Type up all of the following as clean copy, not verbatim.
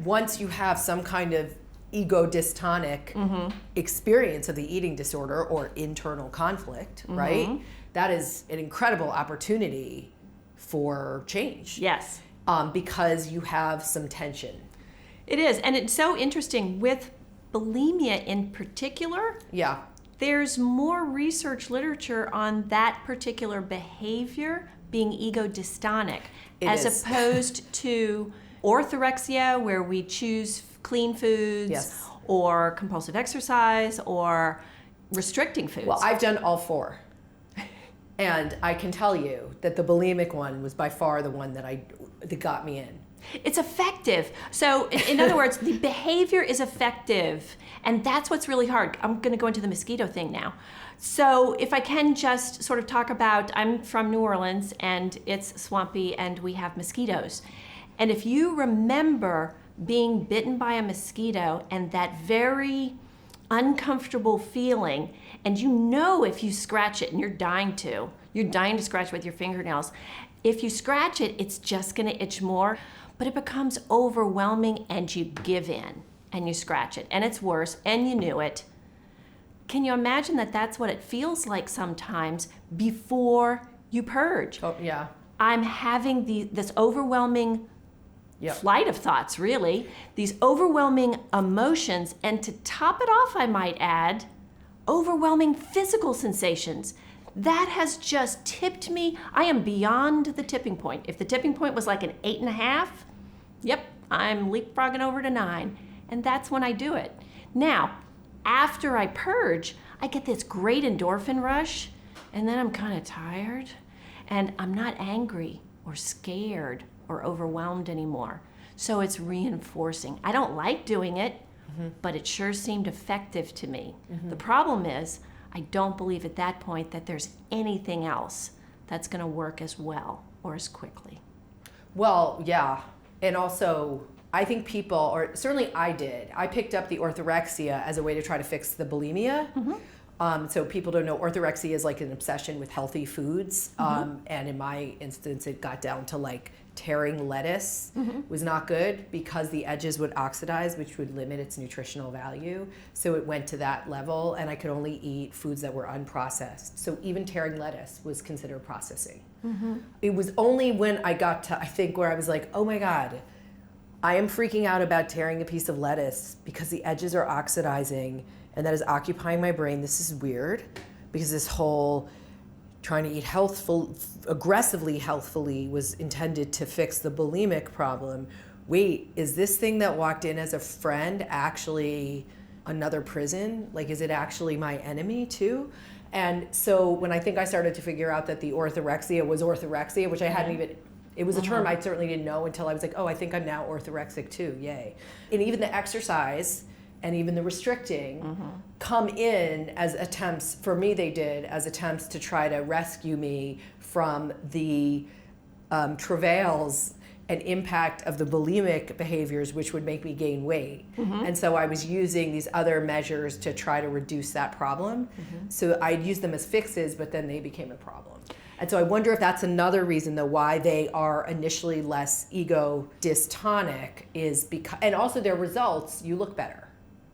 once you have some kind of ego dystonic experience of the eating disorder or internal conflict, right? That is an incredible opportunity for change. Yes. Because you have some tension. It is. And it's so interesting with bulimia in particular. Yeah. There's more research literature on that particular behavior being ego dystonic as opposed to orthorexia, where we choose clean foods, or compulsive exercise, or restricting foods. Well, I've done all four. And I can tell you that the bulimic one was by far the one that got me in. It's effective. So in other words, the behavior is effective, and that's what's really hard. I'm going to go into the mosquito thing now. So if I can just sort of talk about, I'm from New Orleans, and it's swampy, and we have mosquitoes. And if you remember being bitten by a mosquito and that very uncomfortable feeling, and you know if you scratch it, and you're dying to scratch it with your fingernails, if you scratch it, it's just going to itch more, but it becomes overwhelming and you give in and you scratch it and it's worse and you knew it. Can you imagine that that's what it feels like sometimes before you purge? Oh, yeah. I'm having this overwhelming flight of thoughts, really, these overwhelming emotions, and to top it off, I might add, overwhelming physical sensations. That has just tipped me. I am beyond the tipping point. If the tipping point was like an 8.5, yep, I'm leapfrogging over to 9. And that's when I do it. Now, after I purge, I get this great endorphin rush, and then I'm kind of tired, and I'm not angry or scared or overwhelmed anymore. So it's reinforcing. I don't like doing it, but it sure seemed effective to me. The problem is, I don't believe at that point that there's anything else that's going to work as well or as quickly. Well, yeah. And also, I think people, or certainly I did, I picked up the orthorexia as a way to try to fix the bulimia. So people don't know, orthorexia is like an obsession with healthy foods. And in my instance, it got down to like tearing lettuce was not good because the edges would oxidize, which would limit its nutritional value. So it went to that level, and I could only eat foods that were unprocessed. So even tearing lettuce was considered processing. It was only when I got to, I think, where I was like, oh my God, I am freaking out about tearing a piece of lettuce because the edges are oxidizing, and that is occupying my brain. This is weird, because this whole trying to eat aggressively healthfully was intended to fix the bulimic problem. Wait, is this thing that walked in as a friend actually another prison? Like, is it actually my enemy too? And so when I think I started to figure out that the orthorexia was orthorexia, which I hadn't even, it was a term I certainly didn't know until I was like, oh, I think I'm now orthorexic too, yay. And even the exercise and even the restricting come in as attempts, for me they did, as attempts to try to rescue me from the travails and impact of the bulimic behaviors, which would make me gain weight. And so I was using these other measures to try to reduce that problem. So I'd use them as fixes, but then they became a problem. And so I wonder if that's another reason, though, why they are initially less ego dystonic, is because, and also their results, you look better.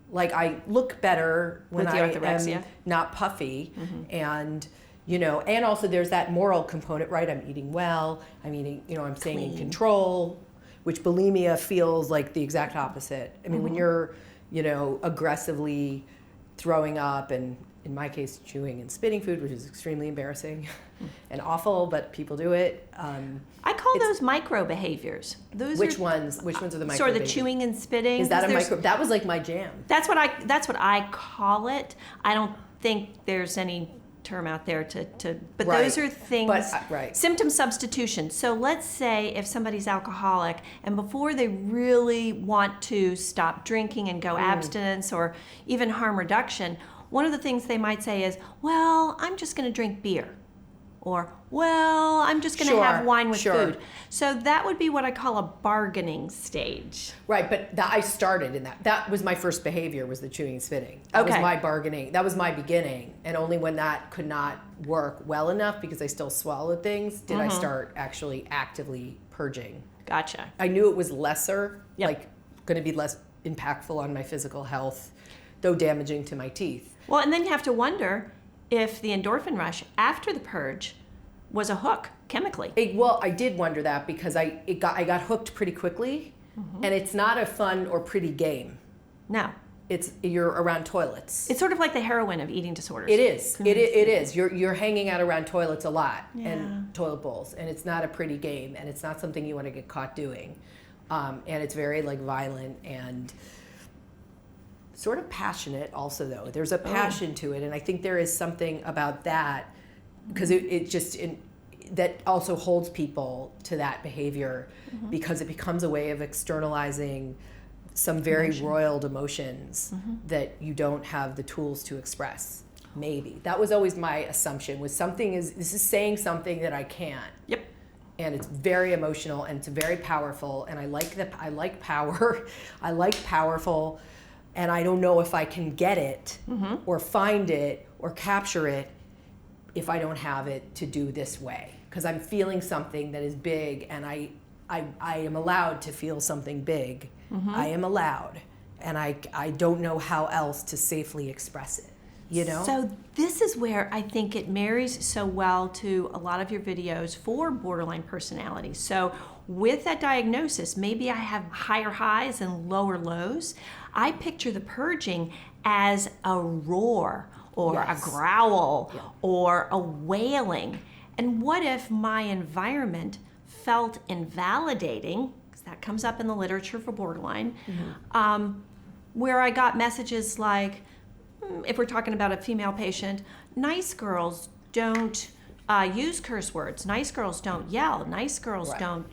Like, I look better when I am not puffy, and you know, and also there's that moral component, right? I'm eating well, I'm eating, you know, I'm staying in control, which bulimia feels like the exact opposite. I mean, when you're, you know, aggressively throwing up, and in my case, chewing and spitting food, which is extremely embarrassing and awful, but people do it. I call those micro behaviors. Which ones are the micro behaviors? Sort of the chewing and spitting. Is that a micro? That was like my jam. That's what I call it. I don't think there's any term out there but those are things, symptom substitution. So let's say if somebody's alcoholic, and before they really want to stop drinking and go abstinence or even harm reduction, one of the things they might say is, well, I'm just going to drink beer. Or, well, I'm just going to have wine with food. So that would be what I call a bargaining stage. Right, but I started in that. That was my first behavior, was the chewing and spitting. That was my bargaining. That was my beginning. And only when that could not work well enough, because I still swallowed things, did I start actually actively purging. Gotcha. I knew it was lesser, like going to be less impactful on my physical health, though damaging to my teeth. Well, and then you have to wonder if the endorphin rush after the purge was a hook chemically. I did wonder that because I got hooked pretty quickly, and it's not a fun or pretty game. No. You're around toilets. It's sort of like the heroin of eating disorders. It is. It is. You're hanging out around toilets a lot and toilet bowls, and it's not a pretty game, and it's not something you want to get caught doing, and it's very like violent and sort of passionate. Also, though, there's a passion to it, and I think there is something about that because that also holds people to that behavior because it becomes a way of externalizing some very roiled emotions that you don't have the tools to express. Maybe that was always my assumption. This is saying something that I can't. Yep. And it's very emotional and it's very powerful. And I like power. I like powerful. And I don't know if I can get it or find it or capture it if I don't have it to do this way. Because I'm feeling something that is big, and I am allowed to feel something big. I am allowed, and I don't know how else to safely express it, you know? So this is where I think it marries so well to a lot of your videos for borderline personality. So with that diagnosis, maybe I have higher highs and lower lows. I picture the purging as a roar or a growl or a wailing. And what if my environment felt invalidating, because that comes up in the literature for borderline, where I got messages like, if we're talking about a female patient, nice girls don't use curse words, nice girls don't yell, nice girls don't,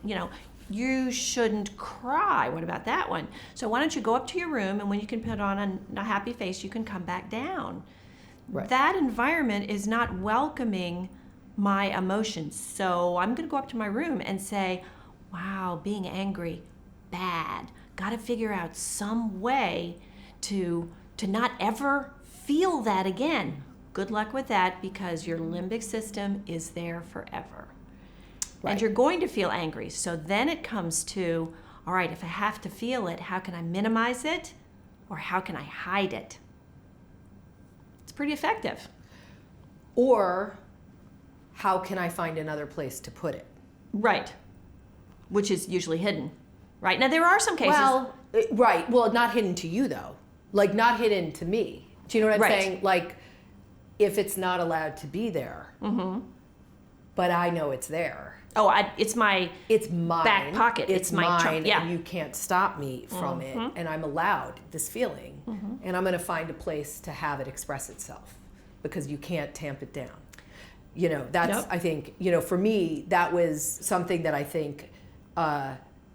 you shouldn't cry. What about that one? So why don't you go up to your room, and when you can put on a happy face, you can come back down. Right. That environment is not welcoming my emotions. So I'm going to go up to my room and say, wow, being angry, bad. Got to figure out some way to not ever feel that again. Good luck with that, because your limbic system is there forever. Right. And you're going to feel angry. So then it comes to, all right, if I have to feel it, how can I minimize it, or how can I hide it? It's pretty effective. Or how can I find another place to put it? Right. Which is usually hidden. Right. Now, there are some cases. Well, not hidden to you, though. Like, not hidden to me. Do you know what I'm saying? Like, if it's not allowed to be there, but I know it's there. Oh, it's mine. Back pocket. It's mine, and you can't stop me from it. And I'm allowed this feeling. And I'm going to find a place to have it express itself, because you can't tamp it down. That's, I think, for me, that was something that I think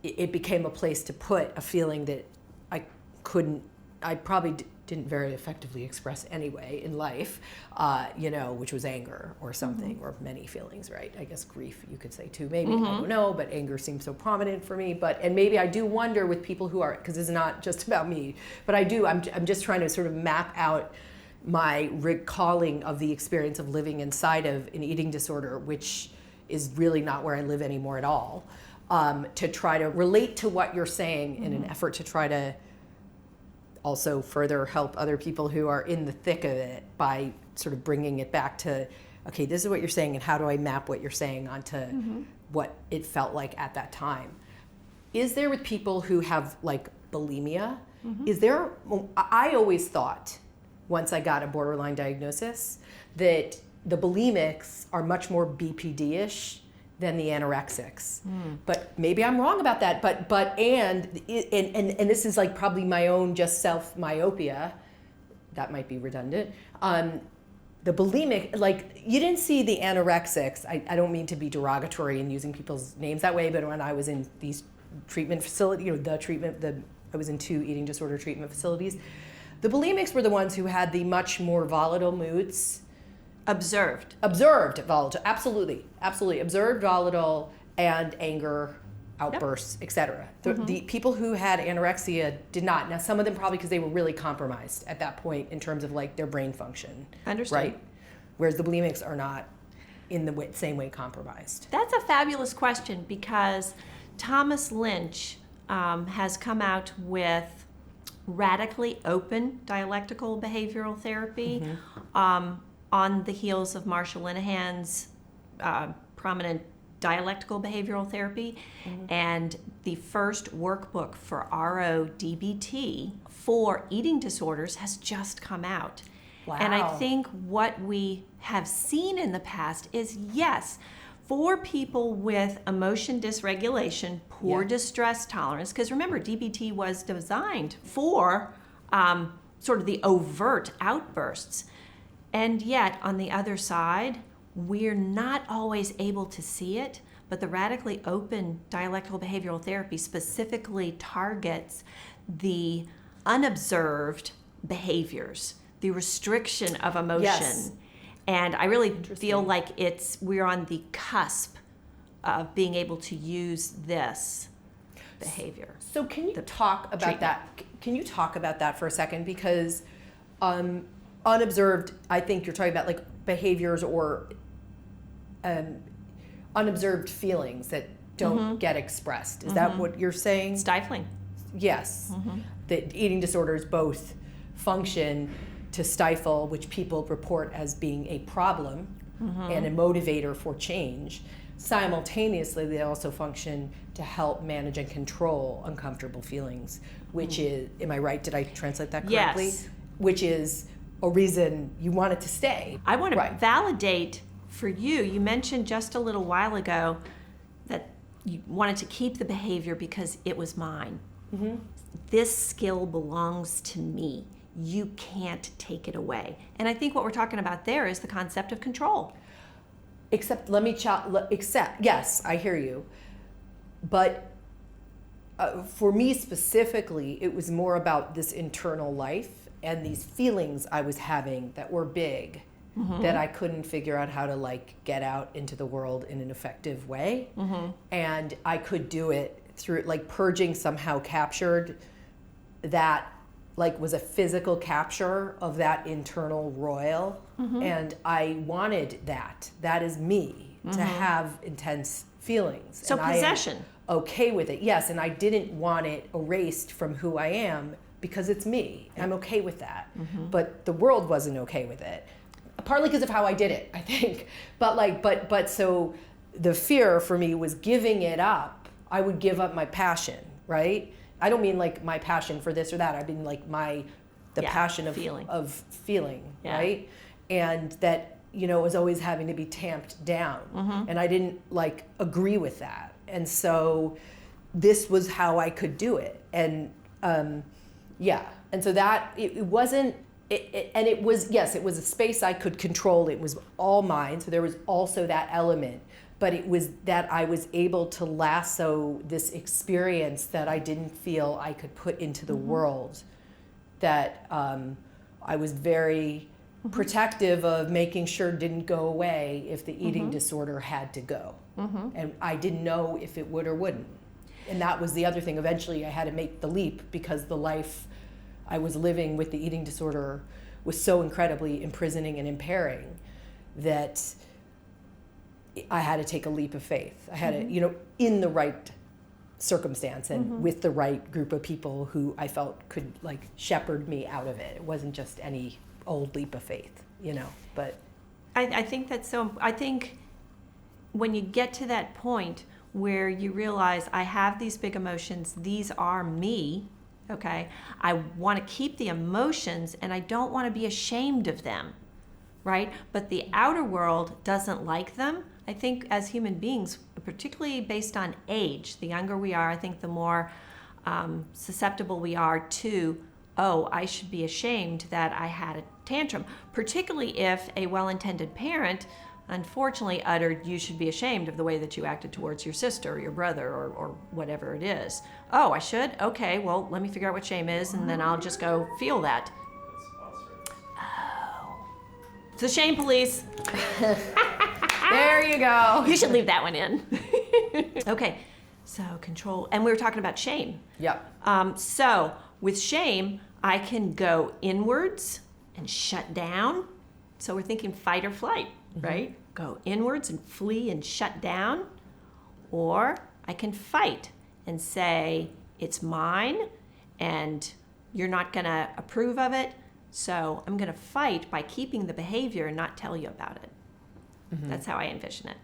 it became a place to put a feeling that I probably didn't very effectively express anyway in life, which was anger or something, or many feelings, right? I guess grief, you could say too, maybe, I don't know, but anger seems so prominent for me. And maybe I do wonder with people who are, because it's not just about me, but I'm just trying to sort of map out my recalling of the experience of living inside of an eating disorder, which is really not where I live anymore at all, to try to relate to what you're saying in an effort to try to also further help other people who are in the thick of it by sort of bringing it back to, okay, this is what you're saying, and how do I map what you're saying onto what it felt like at that time. Is there, with people who have like bulimia, I always thought, once I got a borderline diagnosis, that the bulimics are much more BPD-ish than the anorexics. But maybe I'm wrong about that. And this is like probably my own just self myopia. That might be redundant. The bulimic, like, you didn't see the anorexics. I don't mean to be derogatory in using people's names that way, but when I was in these treatment facilities, I was in 2 eating disorder treatment facilities. The bulimics were the ones who had the much more volatile moods. Observed volatile, absolutely. Observed volatile and anger outbursts, etc. The people who had anorexia did not. Now, some of them probably because they were really compromised at that point in terms of like their brain function. Understood. Right? Whereas the bulimics are not in the same way compromised. That's a fabulous question, because Thomas Lynch has come out with radically open dialectical behavioral therapy on the heels of Marsha Linehan's prominent dialectical behavioral therapy. And the first workbook for RODBT for eating disorders has just come out. Wow. And I think what we have seen in the past is, yes, for people with emotion dysregulation, poor distress tolerance, because remember, DBT was designed for sort of the overt outbursts. And yet, on the other side, we're not always able to see it, but the radically open dialectical behavioral therapy specifically targets the unobserved behaviors, the restriction of emotion. Yes. And I really feel like we're on the cusp of being able to use this behavior. So can you talk about that? Can you talk about that for a second? Because unobserved, I think you're talking about like behaviors or unobserved feelings that don't get expressed. Is that what you're saying? Stifling. Yes. That eating disorders both function to stifle, which people report as being a problem and a motivator for change. Simultaneously, they also function to help manage and control uncomfortable feelings, which is, am I right? Did I translate that correctly? Yes. Which is a reason you want it to stay. I want to validate for you. You mentioned just a little while ago that you wanted to keep the behavior because it was mine. This skill belongs to me. You can't take it away. And I think what we're talking about there is the concept of control. Except, yes, I hear you. But for me specifically, it was more about this internal life and these feelings I was having that were big, that I couldn't figure out how to like get out into the world in an effective way. And I could do it through like purging somehow captured that, like was a physical capture of that internal roil. And I wanted that. That is me, to have intense feelings. So and possession. I am okay with it, yes. And I didn't want it erased from who I am because it's me. I'm okay with that. But the world wasn't okay with it. Partly because of how I did it, I think. But so the fear for me was giving it up. I would give up my passion, right? I don't mean like my passion for this or that. I mean like the passion of feeling, right? And that, was always having to be tamped down. And I didn't like agree with that. And so this was how I could do it. And and so that it wasn't, it was a space I could control. It was all mine. So there was also that element. But it was that I was able to lasso this experience that I didn't feel I could put into the world, that I was very protective of making sure didn't go away if the eating disorder had to go. And I didn't know if it would or wouldn't. And that was the other thing. Eventually I had to make the leap because the life I was living with the eating disorder was so incredibly imprisoning and impairing that I had to take a leap of faith. I had to, in the right circumstance and with the right group of people who I felt could like shepherd me out of it. It wasn't just any old leap of faith, but. I think that's so, I think when you get to that point where you realize I have these big emotions, these are me, okay? I want to keep the emotions and I don't want to be ashamed of them, right? But the outer world doesn't like them. I think as human beings, particularly based on age, the younger we are, I think the more susceptible we are to, I should be ashamed that I had a tantrum, particularly if a well-intended parent unfortunately uttered, you should be ashamed of the way that you acted towards your sister or your brother or whatever it is. Oh, I should? Okay, well, let me figure out what shame is, and then I'll just go feel that. Oh. It's the shame police. There you go. You should leave that one in. Okay, so control. And we were talking about shame. Yep. So with shame, I can go inwards and shut down. So we're thinking fight or flight, right? Go inwards and flee and shut down. Or I can fight and say, it's mine, and you're not going to approve of it, so I'm going to fight by keeping the behavior and not tell you about it. Mm-hmm. That's how I envision it.